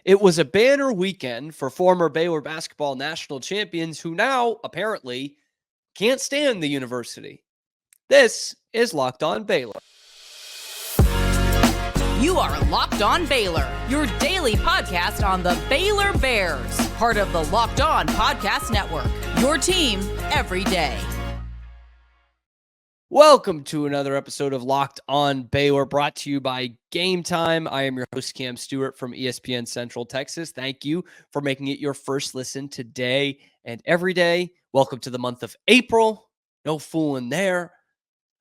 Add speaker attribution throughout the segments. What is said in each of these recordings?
Speaker 1: It was a banner weekend for former Baylor basketball national champions who now apparently can't stand the university. This is Locked On Baylor.
Speaker 2: You are Locked On Baylor, your daily podcast on the Baylor Bears, part of the Locked On Podcast Network, your team every day.
Speaker 1: Welcome to another episode of Locked On Baylor, brought to you by Gametime. I am your host, Cam Stewart from ESPN Central Texas. Thank you for making it your first listen today and every day. Welcome to the month of April. No fooling there.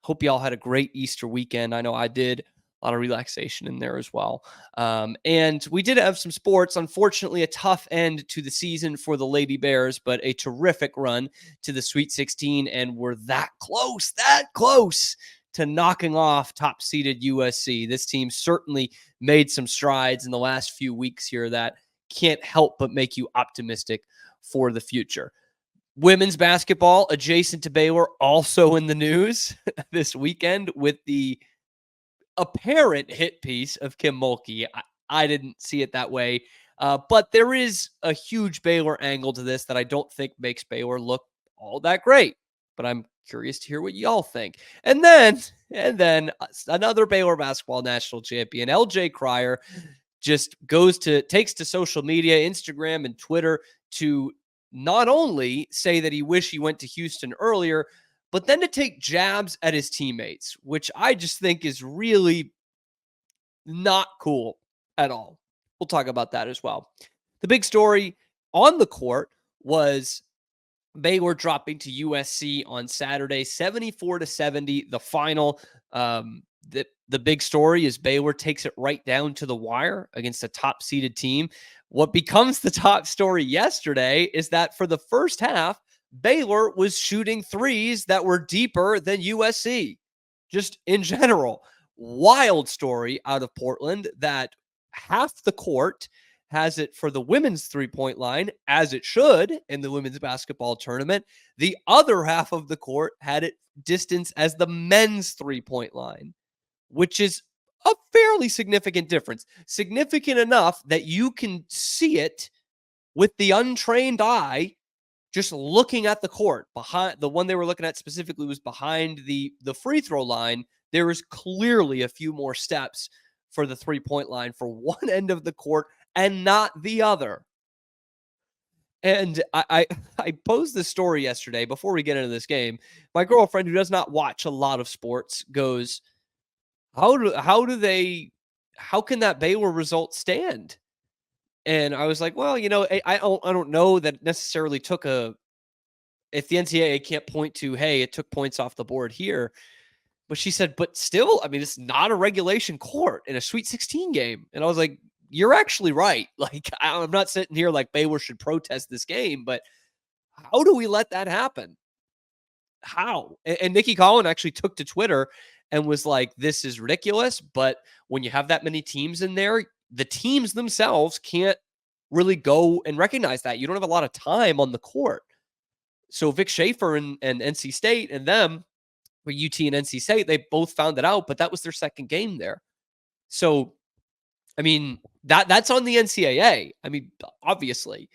Speaker 1: Hope you all had a great Easter weekend. I know I did. A lot of relaxation in there as well. And we did have some sports. Unfortunately, a tough end to the season for the Lady Bears, but a terrific run to the Sweet 16. And we're that close to knocking off top-seeded USC. This team certainly made some strides in the last few weeks here that can't help but make you optimistic for the future. Women's basketball, adjacent to Baylor, also in the news this weekend with the apparent hit piece of Kim Mulkey. I didn't see it that way. But there is a huge Baylor angle to this that I don't think makes Baylor look all that great. But I'm curious to hear what y'all think. And then another Baylor basketball national champion, LJ Cryer, just takes to social media, Instagram and Twitter, to not only say that he wished he went to Houston earlier, but then to take jabs at his teammates, which I just think is really not cool at all. We'll talk about that as well. The big story on the court was Baylor dropping to USC on Saturday, 74-70, the final. The big story is Baylor takes it right down to the wire against a top-seeded team. What becomes the top story yesterday is that for the first half, Baylor was shooting threes that were deeper than USC. Just in general, wild story out of Portland that half the court has it for the women's three-point line, as it should in the women's basketball tournament. The other half of the court had it distance as the men's three-point line, which is a fairly significant difference. Significant enough that you can see it with the untrained eye. Just looking at the court, behind the one they were looking at specifically was behind the free throw line. There is clearly a few more steps for the three-point line for one end of the court and not the other. And I posed this story yesterday before we get into this game. My girlfriend, who does not watch a lot of sports, goes, how can that Baylor result stand? And I was like, well, I don't know that necessarily if the NCAA can't point to, hey, it took points off the board here. But she said, but still, I mean, it's not a regulation court in a Sweet 16 game. And I was like, you're actually right. Like, I'm not sitting here like Baylor should protest this game, but how do we let that happen? How? And Nicki Collen actually took to Twitter and was like, this is ridiculous. But when you have that many teams in there, the teams themselves can't really go and recognize that. You don't have a lot of time on the court. So Vic Schaefer and NC State and them, or UT and NC State, they both found it out, but that was their second game there. So, I mean, that's on the NCAA. I mean, obviously.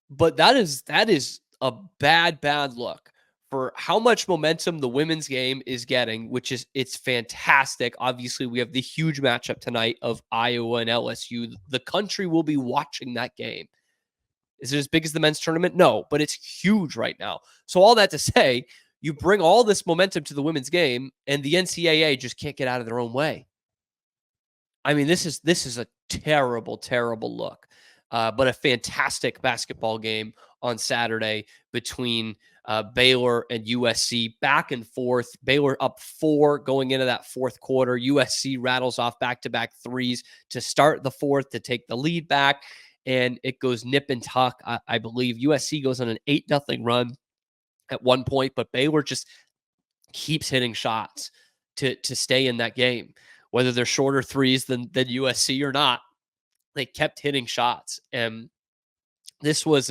Speaker 1: But that is a bad look for how much momentum the women's game is getting, it's fantastic. Obviously, we have the huge matchup tonight of Iowa and LSU. The country will be watching that game. Is it as big as the men's tournament? No, but it's huge right now. So all that to say, you bring all this momentum to the women's game, and the NCAA just can't get out of their own way. I mean, this is a terrible, terrible look. But a fantastic basketball game on Saturday between Baylor and USC, back and forth. Baylor up 4 going into that fourth quarter. USC rattles off back-to-back threes to start the fourth to take the lead back, and it goes nip and tuck. I believe USC goes on an 8-0 run at one point, but Baylor just keeps hitting shots to stay in that game, whether they're shorter threes than USC or not. They kept hitting shots, and this was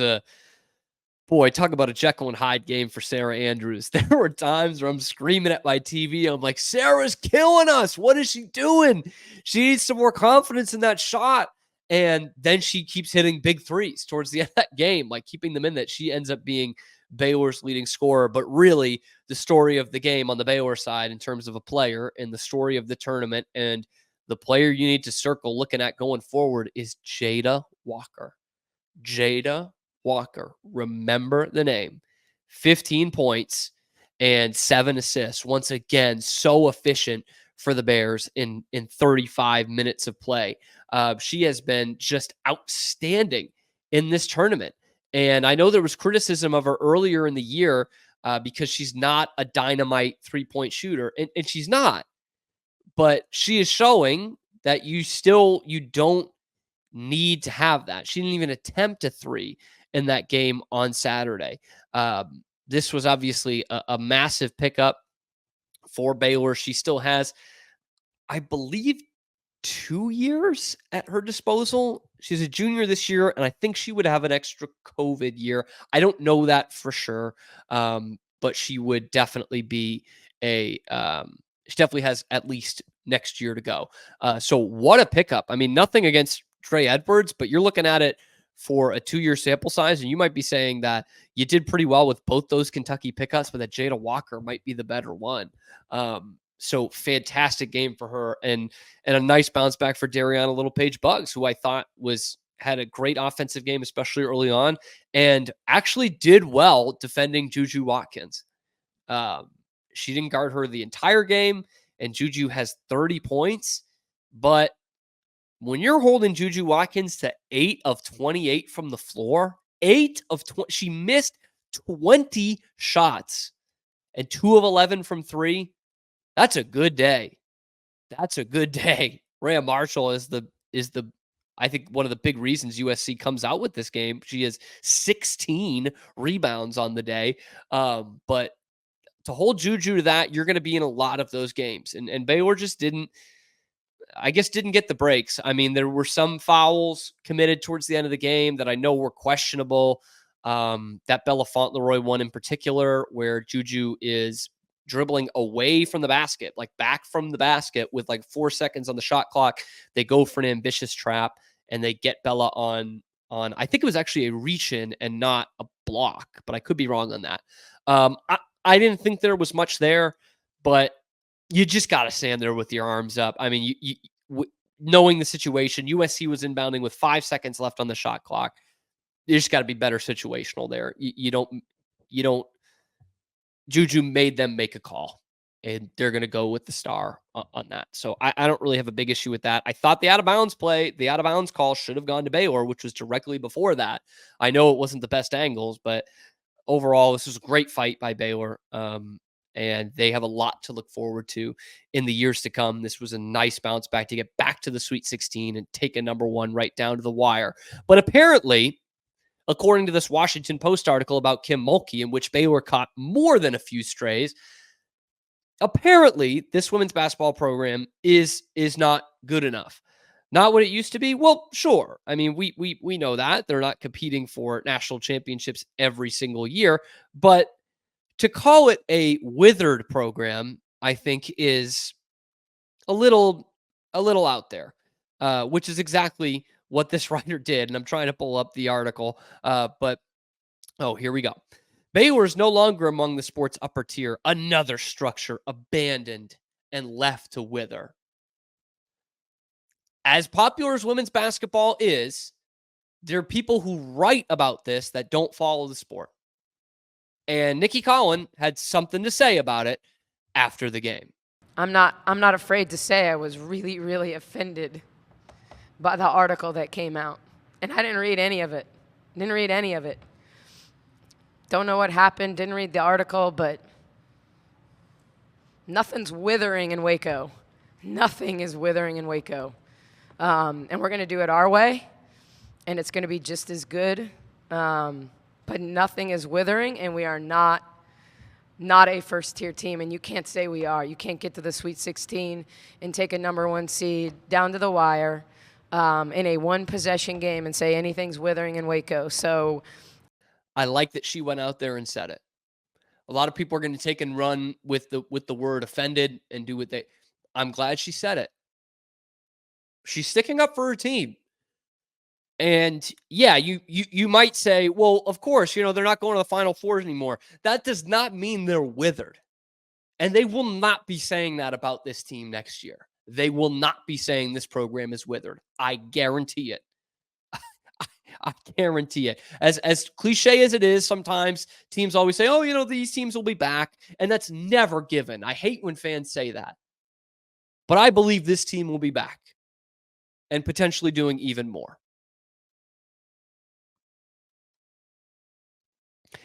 Speaker 1: talk about a Jekyll and Hyde game for Sarah Andrews. There were times where I'm screaming at my TV. I'm like, Sarah's killing us. What is she doing? She needs some more confidence in that shot. And then she keeps hitting big threes towards the end of that game, like keeping them in that. She ends up being Baylor's leading scorer. But really, the story of the game on the Baylor side in terms of a player and the story of the tournament and the player you need to circle looking at going forward is Jada Walker. Jada Walker. Remember the name. 15 points and 7 assists. Once again, so efficient for the Bears in 35 minutes of play. She has been just outstanding in this tournament. And I know there was criticism of her earlier in the year because she's not a dynamite three-point shooter, and she's not. But she is showing that you don't need to have that. She didn't even attempt a three in that game on Saturday. This was obviously a massive pickup for Baylor. She still has, I believe, 2 years at her disposal. She's a junior this year, and I think she would have an extra COVID year. I don't know that for sure, but she would definitely be she definitely has at least next year to go. So what a pickup. I mean, nothing against Trey Edwards, but you're looking at it for a 2-year sample size, and you might be saying that you did pretty well with both those Kentucky pickups, but that Jada Walker might be the better one. So fantastic game for her, and a nice bounce back for Dariana Little-Page Buggs, who I thought had a great offensive game, especially early on, and actually did well defending Juju Watkins. She didn't guard her the entire game, and Juju has 30 points, but when you're holding Juju Watkins to 8 of 28 from the floor, 8 of 20, she missed 20 shots and 2 of 11 from 3. That's a good day. That's a good day. Rhea Marshall is I think one of the big reasons USC comes out with this game. She has 16 rebounds on the day. But to hold Juju to that, you're going to be in a lot of those games. And Baylor just didn't get the breaks. I mean, there were some fouls committed towards the end of the game that I know were questionable. That Bella Fauntleroy one in particular, where Juju is dribbling away from the basket, like back from the basket with like 4 seconds on the shot clock. They go for an ambitious trap and they get Bella on, I think it was actually a reach in and not a block, but I could be wrong on that. I didn't think there was much there, but you just got to stand there with your arms up. I mean, knowing the situation, USC was inbounding with 5 seconds left on the shot clock. You just got to be better situational there. You don't. Juju made them make a call, and they're going to go with the star on that. So I don't really have a big issue with that. I thought the out of bounds call should have gone to Baylor, which was directly before that. I know it wasn't the best angles, but overall, this was a great fight by Baylor. And they have a lot to look forward to in the years to come. This was a nice bounce back to get back to the Sweet 16 and take a number 1 right down to the wire. But apparently, according to this Washington Post article about Kim Mulkey, in which Baylor caught more than a few strays, apparently this women's basketball program is not good enough. Not what it used to be? Well, sure. I mean, we know that. They're not competing for national championships every single year, but to call it a withered program, I think is a little out there, which is exactly what this writer did. And I'm trying to pull up the article, but here we go. Baylor is no longer among the sport's upper tier. Another structure abandoned and left to wither. As popular as women's basketball is, there are people who write about this that don't follow the sport. And Nicki Collen had something to say about it after the game.
Speaker 3: I'm not afraid to say I was really, really offended by the article that came out. And I didn't read any of it. Don't know what happened, didn't read the article, but nothing's withering in Waco. Nothing is withering in Waco. And we're going to do it our way, and it's going to be just as good. But nothing is withering, and we are not a first-tier team, and you can't say we are. You can't get to the Sweet 16 and take a number 1 seed down to the wire in a one-possession game and say anything's withering in Waco. So
Speaker 1: I like that she went out there and said it. A lot of people are going to take and run with the word offended and do what they. I'm glad she said it. She's sticking up for her team. And yeah, you might say, well, of course, they're not going to the Final Fours anymore. That does not mean they're withered. And they will not be saying that about this team next year. They will not be saying this program is withered. I guarantee it. I guarantee it. As cliche as it is, sometimes teams always say, oh, these teams will be back. And that's never given. I hate when fans say that. But I believe this team will be back and potentially doing even more.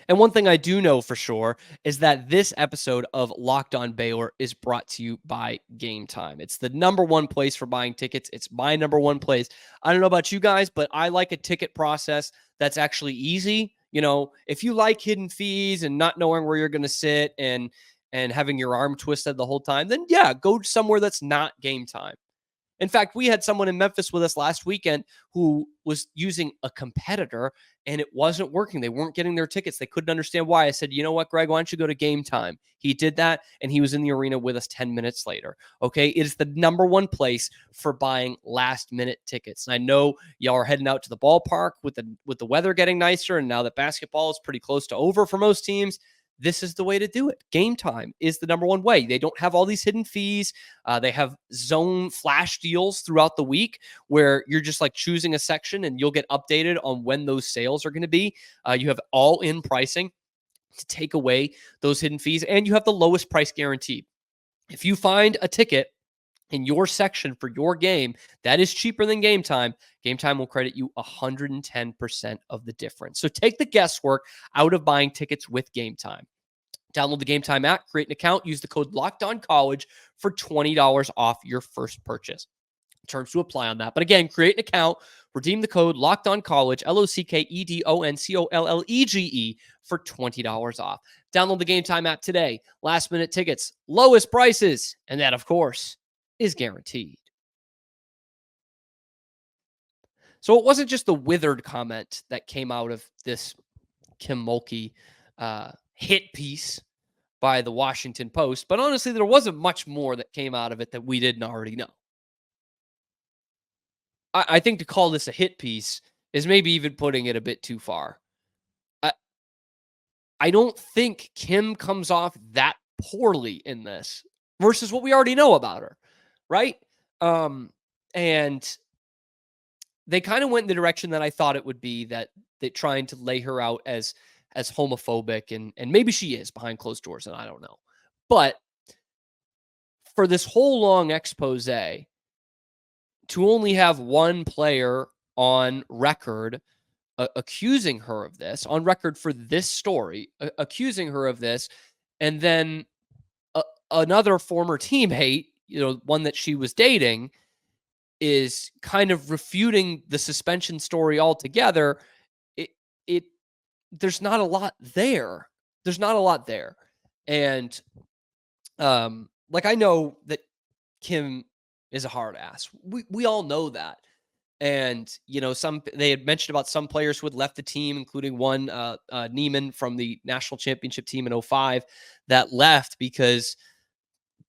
Speaker 1: And one thing I do know for sure is that this episode of Locked On Baylor is brought to you by Gametime. It's the number one place for buying tickets. It's my number one place. I don't know about you guys, but I like a ticket process that's actually easy. If you like hidden fees and not knowing where you're going to sit and having your arm twisted the whole time, then yeah, go somewhere that's not Gametime. In fact, we had someone in Memphis with us last weekend who was using a competitor and it wasn't working. They weren't getting their tickets. They couldn't understand why. I said, you know what, Greg, why don't you go to Gametime? He did that and he was in the arena with us 10 minutes later. Okay. It is the number one place for buying last minute tickets. And I know y'all are heading out to the ballpark with the weather getting nicer. And now that basketball is pretty close to over for most teams, this is the way to do it. Gametime is the number one way. They don't have all these hidden fees. They have zone flash deals throughout the week where you're just like choosing a section and you'll get updated on when those sales are going to be. You have all-in pricing to take away those hidden fees, and you have the lowest price guarantee. If you find a ticket in your section for your game that is cheaper than Gametime, Gametime will credit you 110% of the difference. So take the guesswork out of buying tickets with Gametime. Download the Gametime app, create an account, use the code LOCKEDONCollege for $20 off your first purchase. Terms to apply on that. But again, create an account, redeem the code LOCKEDONCollege, LOCKEDONCOLLEGE for $20 off. Download the Gametime app today. Last minute tickets, lowest prices, and that, of course, is guaranteed. So it wasn't just the withered comment that came out of this Kim Mulkey hit piece by the Washington Post, but honestly, there wasn't much more that came out of it that we didn't already know. I think to call this a hit piece is maybe even putting it a bit too far. I don't think Kim comes off that poorly in this versus what we already know about her, right? And they kind of went in the direction that I thought it would be, that trying to lay her out as homophobic, and maybe she is behind closed doors, and I don't know. But for this whole long expose, to only have one player on record accusing her of this, on record for this story, accusing her of this, and then another former teammate, one that she was dating, is kind of refuting the suspension story altogether. There's not a lot there. And like, I know that Kim is a hard ass. We all know that. And, they had mentioned about some players who had left the team, including one, Neiman from the national championship team in 2005, that left because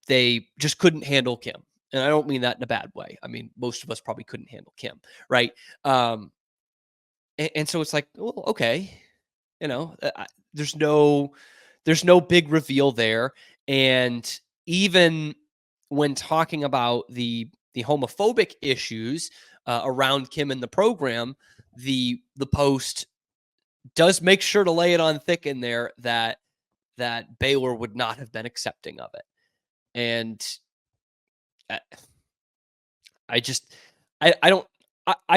Speaker 1: they just couldn't handle Kim. And I don't mean that in a bad way. I mean, most of us probably couldn't handle Kim, right? And so it's like, well, okay, there's no big reveal there. And even when talking about the homophobic issues around Kim in the program, the Post does make sure to lay it on thick in there that Baylor would not have been accepting of it. And I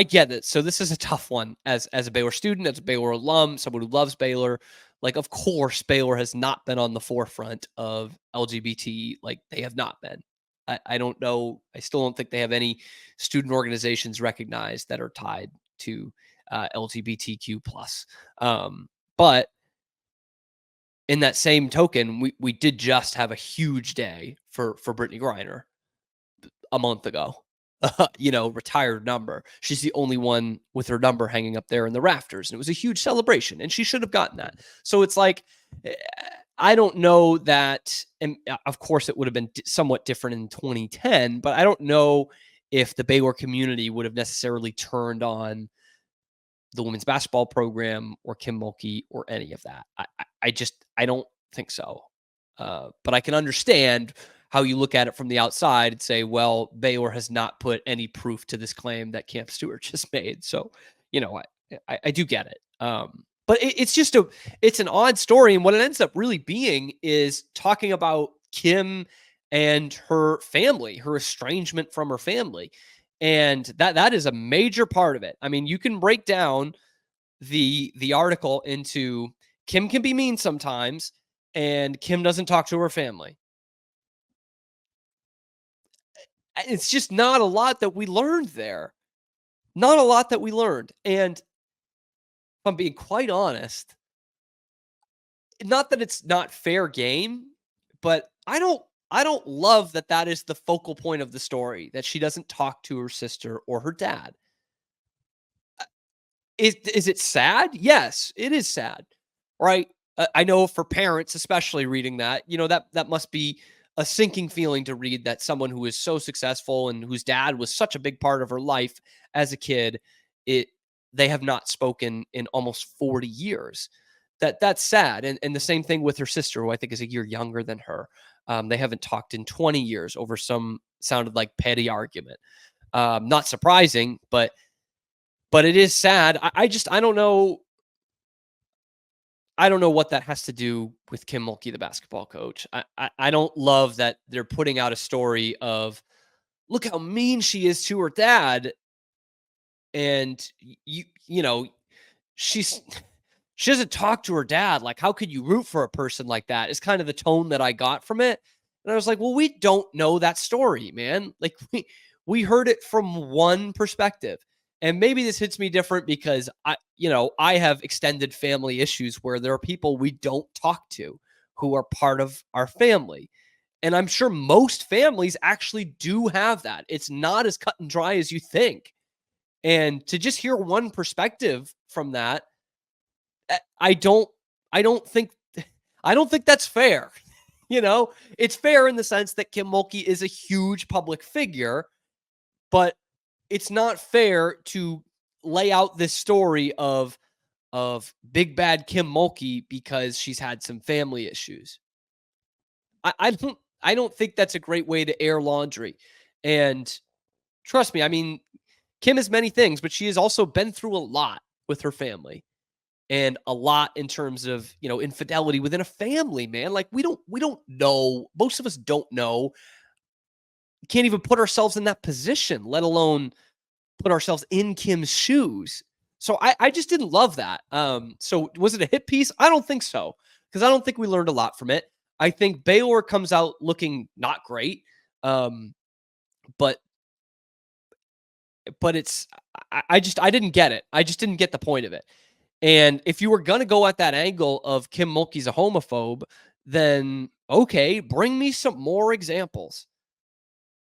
Speaker 1: get it. So this is a tough one as a Baylor student, as a Baylor alum, someone who loves Baylor. Like, of course, Baylor has not been on the forefront of LGBT. Like, they have not been. I don't know. I still don't think they have any student organizations recognized that are tied to LGBTQ plus. But in that same token, we did just have a huge day for Brittany Griner a month ago. Retired number. She's the only one with her number hanging up there in the rafters. And it was a huge celebration, and she should have gotten that. So it's like, I don't know that, and of course it would have been somewhat different in 2010, but I don't know if the Baylor community would have necessarily turned on the women's basketball program or Kim Mulkey or any of that. I don't think so. But I can understand how you look at it from the outside and say, well, Baylor has not put any proof to this claim that Camp Stewart just made. So, I do get it. But it's an odd story. And what it ends up really being is talking about Kim and her family, her estrangement from her family. And that is a major part of it. I mean, you can break down the article into Kim can be mean sometimes, and Kim doesn't talk to her family. It's just not a lot that we learned there. Not a lot that we learned. And if I'm being quite honest, not that it's not fair game, but I don't love that is the focal point of the story, that she doesn't talk to her sister or her dad. Is it sad? Yes, it is sad, right? I know for parents, especially reading that, that must be a sinking feeling to read that someone who is so successful and whose dad was such a big part of her life as a kid, they have not spoken in almost 40 years. That's sad. And the same thing with her sister, who I think is a year younger than her. They haven't talked in 20 years over some sounded like petty argument. Not surprising, but it is sad. I don't know. I don't know what that has to do with Kim Mulkey, the basketball coach. I don't love that they're putting out a story of, look how mean she is to her dad. And she doesn't talk to her dad. Like, how could you root for a person like that? Is kind of the tone that I got from it. And I was like, well, we don't know that story, man. Like we heard it from one perspective. And maybe this hits me different because I have extended family issues where there are people we don't talk to who are part of our family. And I'm sure most families actually do have that. It's not as cut and dry as you think. And to just hear one perspective from that, I don't think that's fair. It's fair in the sense that Kim Mulkey is a huge public figure, but it's not fair to lay out this story of big bad Kim Mulkey because she's had some family issues. I don't think that's a great way to air laundry. And trust me, I mean, Kim is many things, but she has also been through a lot with her family. And a lot in terms of, infidelity within a family, man. Like we don't know. Most of us don't know. Can't even put ourselves in that position, let alone put ourselves in Kim's shoes. So I just didn't love that. So was it a hit piece? I don't think so, because I don't think we learned a lot from it. I think Baylor comes out looking not great. But it's, I didn't get it. I just didn't get the point of it. And if you were going to go at that angle of Kim Mulkey's a homophobe, then okay, bring me some more examples.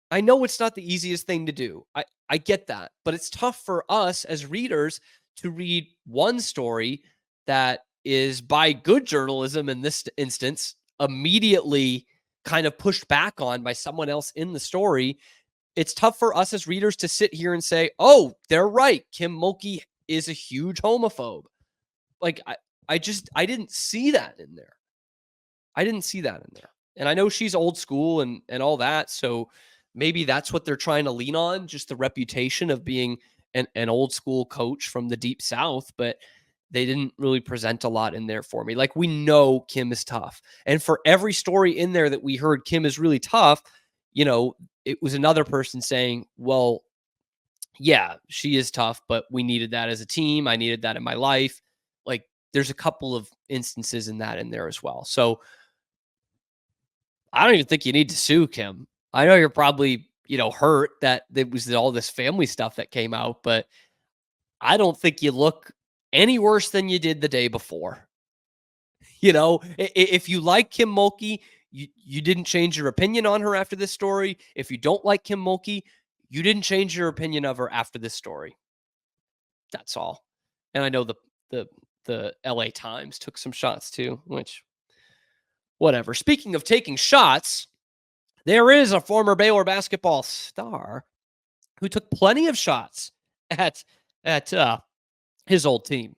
Speaker 1: I know it's not the easiest thing to do. I get that, but it's tough for us as readers to read one story that is, by good journalism in this instance, immediately kind of pushed back on by someone else in the story. It's tough for us as readers to sit here and say, oh, they're right, Kim Mulkey is a huge homophobe. Like, I didn't see that in there. And I know she's old school and all that. So maybe that's what they're trying to lean on, just the reputation of being an old school coach from the deep South. But they didn't really present a lot in there for me. Like, we know Kim is tough. And for every story in there that we heard Kim is really tough, it was another person saying, well, yeah, she is tough, but we needed that as a team. I needed that in my life. Like, there's a couple of instances in there as well. So I don't even think you need to sue Kim. I know you're probably, hurt that there was all this family stuff that came out, but I don't think you look any worse than you did the day before. If you like Kim Mulkey, you didn't change your opinion on her after this story. If you don't like Kim Mulkey, you didn't change your opinion of her after this story. That's all. And I know the LA Times took some shots too, which, whatever. Speaking of taking shots, there is a former Baylor basketball star who took plenty of shots at his old team.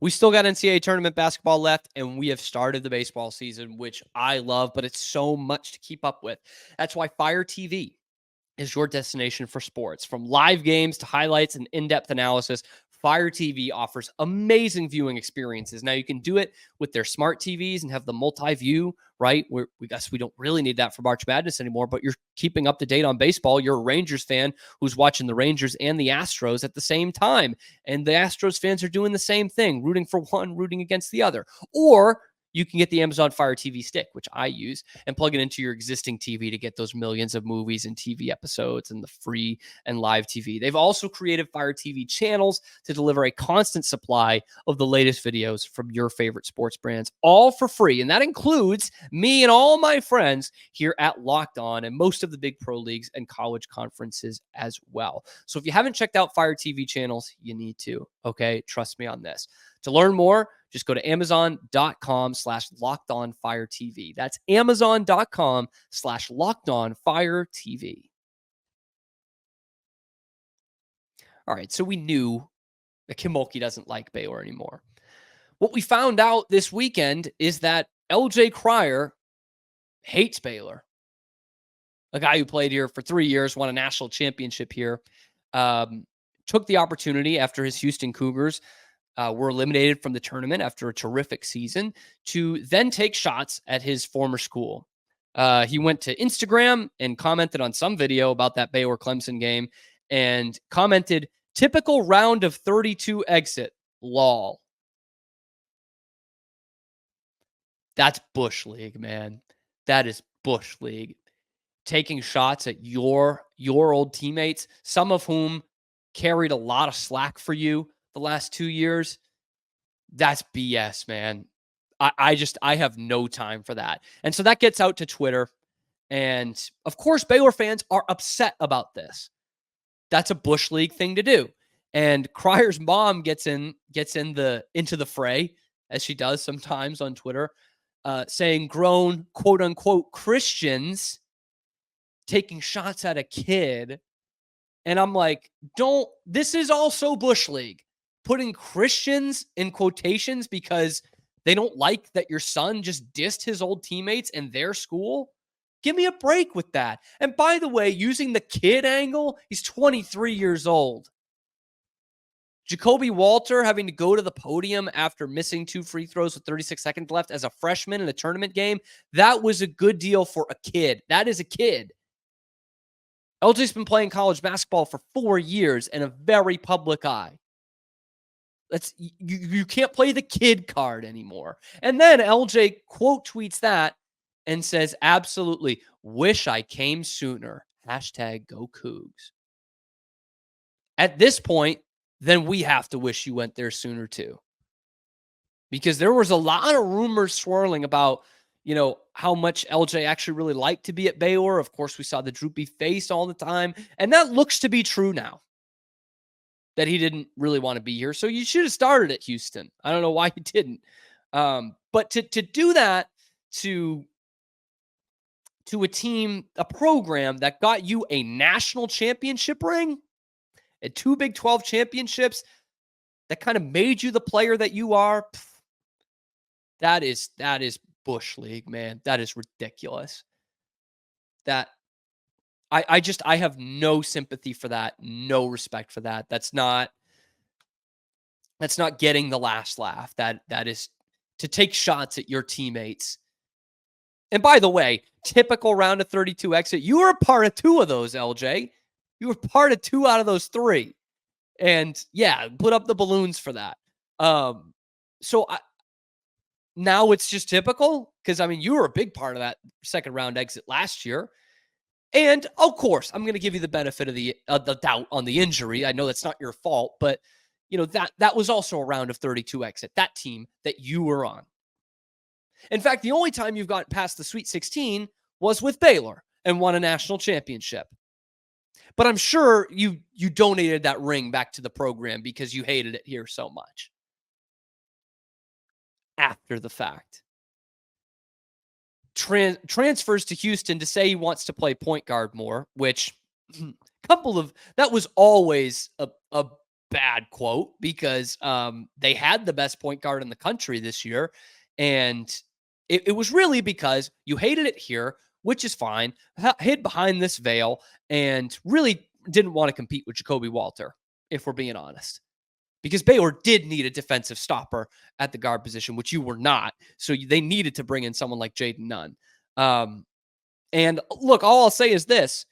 Speaker 1: We still got NCAA tournament basketball left, and we have started the baseball season, which I love, but it's so much to keep up with. That's why Fire TV is your destination for sports. From live games to highlights and in-depth analysis, Fire TV offers amazing viewing experiences. Now, you can do it with their smart TVs and have the multi-view, right? We guess we don't really need that for March Madness anymore, but you're keeping up to date on baseball. You're a Rangers fan who's watching the Rangers and the Astros at the same time. And the Astros fans are doing the same thing, rooting for one, rooting against the other. Or you can get the Amazon Fire TV stick, which I use, and plug it into your existing TV to get those millions of movies and TV episodes and the free and live TV. They've also created Fire TV channels to deliver a constant supply of the latest videos from your favorite sports brands, all for free. And that includes me and all my friends here at Locked On and most of the big pro leagues and college conferences as well. So if you haven't checked out Fire TV channels, you need to, okay? Trust me on this. To learn more, just go to amazon.com/lockedonfiretv. That's amazon.com/lockedonfiretv. All right, so we knew that Kim Mulkey doesn't like Baylor anymore. What we found out this weekend is that LJ Cryer hates Baylor. A guy who played here for 3 years, won a national championship here, took the opportunity after his Houston Cougars were eliminated from the tournament after a terrific season to then take shots at his former school. He went to Instagram and commented on some video about that Baylor Clemson game and commented, "Typical round of 32 exit, lol." That's Bush League, man. That is Bush League. Taking shots at your old teammates, some of whom carried a lot of slack for you the last 2 years. That's BS, man. I have no time for that. And so that gets out to Twitter. And of course, Baylor fans are upset about this. That's a Bush League thing to do. And Cryer's mom gets into the fray, as she does sometimes on Twitter, saying grown, quote unquote, Christians taking shots at a kid. And I'm like, this is also Bush League. Putting Christians in quotations because they don't like that your son just dissed his old teammates in their school. Give me a break with that. And by the way, using the kid angle, he's 23 years old. Jacoby Walter having to go to the podium after missing 2 free throws with 36 seconds left as a freshman in a tournament game. That was a good deal for a kid. That is a kid. LJ's been playing college basketball for 4 years in a very public eye. You can't play the kid card anymore. And then LJ quote tweets that and says, absolutely, wish I came sooner. Hashtag go Cougs. At this point, then we have to wish you went there sooner too. Because there was a lot of rumors swirling about, how much LJ actually really liked to be at Baylor. Of course, we saw the droopy face all the time. And that looks to be true now. That he didn't really want to be here. So you should have started at Houston. I don't know why you didn't. But to do that to a team, a program that got you a national championship ring and 2 Big 12 championships that kind of made you the player that you are, that is Bush League, man. That is ridiculous. I have no sympathy for that, no respect for that. That's not getting the last laugh. That is to take shots at your teammates. And by the way, typical round of 32 exit. You were a part of 2 of those, LJ. You were part of 2 out of those 3. And yeah, put up the balloons for that. Now it's just typical because you were a big part of that second round exit last year. And of course, I'm going to give you the benefit of the doubt on the injury. I know that's not your fault, but that was also a round of 32 exit, that team that you were on. In fact, the only time you've gotten past the Sweet 16 was with Baylor and won a national championship. But I'm sure you donated that ring back to the program because you hated it here so much. After the fact. Transfers to Houston to say he wants to play point guard more, which that was always a bad quote because they had the best point guard in the country this year. And it was really because you hated it here, which is fine, hid behind this veil, and really didn't want to compete with Jacoby Walter, if we're being honest. Because Baylor did need a defensive stopper at the guard position, which you were not. So they needed to bring in someone like Jaden Nunn. And look, all I'll say is this.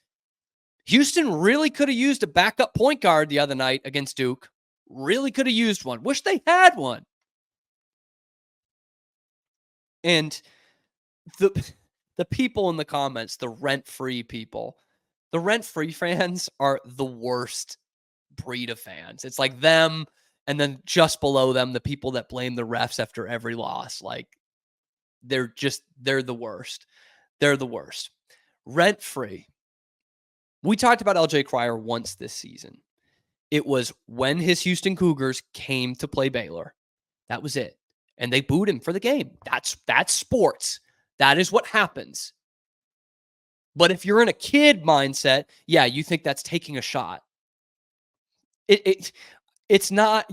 Speaker 1: Houston really could have used a backup point guard the other night against Duke. Really could have used one. Wish they had one. And the people in the comments, the rent-free people, the rent-free fans are the worst breed of fans. It's like them, and then just below them, the people that blame the refs after every loss. Like, they're the worst. They're the worst. Rent-free. We talked about LJ Cryer once this season. It was when his Houston Cougars came to play Baylor. That was it. And they booed him for the game. That's sports. That is what happens. But if you're in a kid mindset, yeah, you think that's taking a shot. It's not,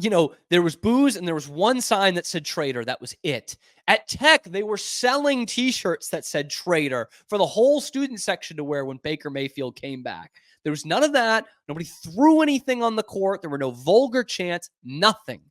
Speaker 1: there was boos and there was one sign that said traitor. That was it. At Tech, they were selling t-shirts that said traitor for the whole student section to wear when Baker Mayfield came back. There was none of that. Nobody threw anything on the court. There were no vulgar chants, nothing.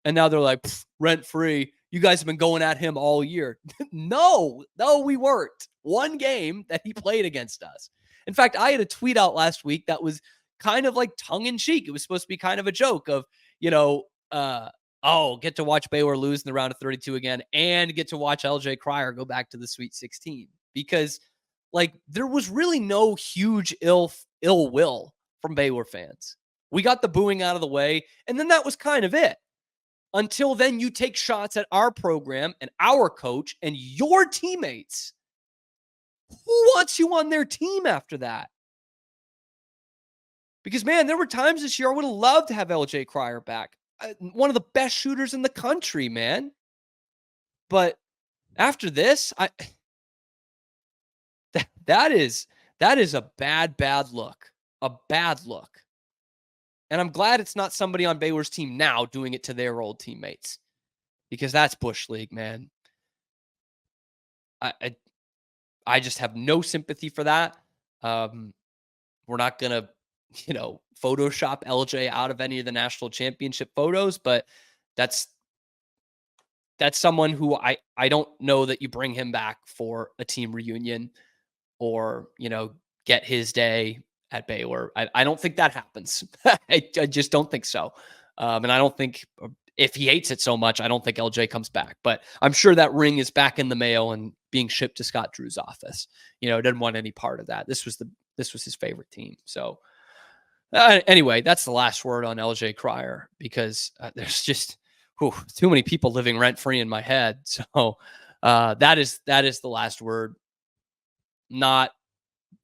Speaker 1: And now they're like, rent-free. You guys have been going at him all year. No, we weren't. One game that he played against us. In fact, I had a tweet out last week that was kind of like tongue-in-cheek. It was supposed to be kind of a joke of, get to watch Baylor lose in the round of 32 again and get to watch LJ Cryer go back to the Sweet 16. Because, there was really no huge ill will from Baylor fans. We got the booing out of the way, and then that was kind of it. Until then, you take shots at our program and our coach and your teammates. Who wants you on their team after that? Because, man, there were times this year I would have loved to have LJ Cryer back. One of the best shooters in the country, man. But after this, that is a bad look. A bad look. And I'm glad it's not somebody on Baylor's team now doing it to their old teammates. Because that's Bush League, man. I just have no sympathy for that. We're not going to, Photoshop LJ out of any of the national championship photos, but that's someone who I don't know that you bring him back for a team reunion or, get his day at Baylor. I don't think that happens. I just don't think so. And I don't think if he hates it so much, I don't think LJ comes back. But I'm sure that ring is back in the mail and being shipped to Scott Drew's office. Didn't want any part of that. This was his favorite team. So anyway, that's the last word on LJ Cryer because there's just too many people living rent free in my head. So that is the last word. Not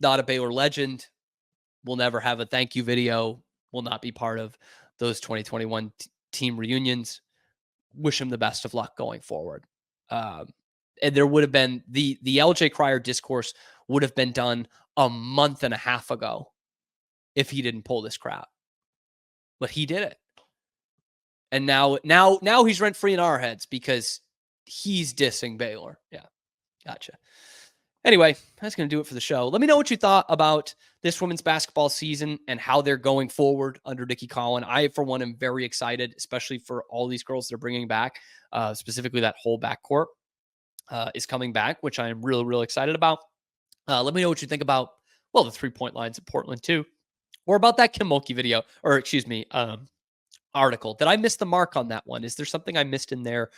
Speaker 1: a Baylor legend. We'll never have a thank you video. Will not be part of those 2021 team reunions. Wish him the best of luck going forward. And there would have been the LJ Cryer discourse would have been done a month and a half ago if he didn't pull this crap. But he did it. And now he's rent free in our heads because he's dissing Baylor. Yeah. Gotcha. Anyway, that's going to do it for the show. Let me know what you thought about this women's basketball season and how they're going forward under Nicki Collen. I, for one, am very excited, especially for all these girls they're bringing back, specifically that whole backcourt is coming back, which I am really, really excited about. Let me know what you think about, the 3-point lines in Portland, too, or about that Kim Mulkey video, article. Did I miss the mark on that one? Is there something I missed in there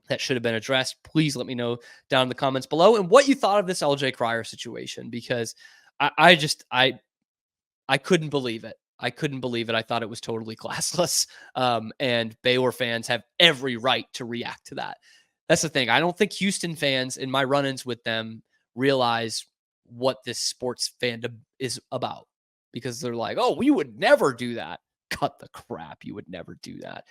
Speaker 1: that should have been addressed? Please let me know down in the comments below and what you thought of this LJ Cryer situation, because I couldn't believe it. I couldn't believe it. I thought it was totally classless. And Baylor fans have every right to react to that. That's the thing. I don't think Houston fans in my run-ins with them realize what this sports fandom is about, because they're like, oh, we would never do that. Cut the crap. You would never do that.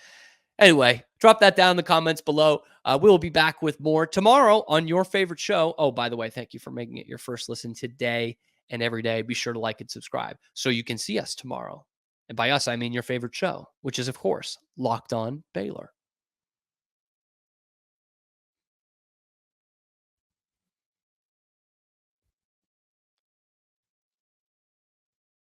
Speaker 1: Anyway, drop that down in the comments below. We'll be back with more tomorrow on your favorite show. Oh, by the way, thank you for making it your first listen today and every day. Be sure to like and subscribe so you can see us tomorrow. And by us, I mean your favorite show, which is, of course, Locked On Baylor.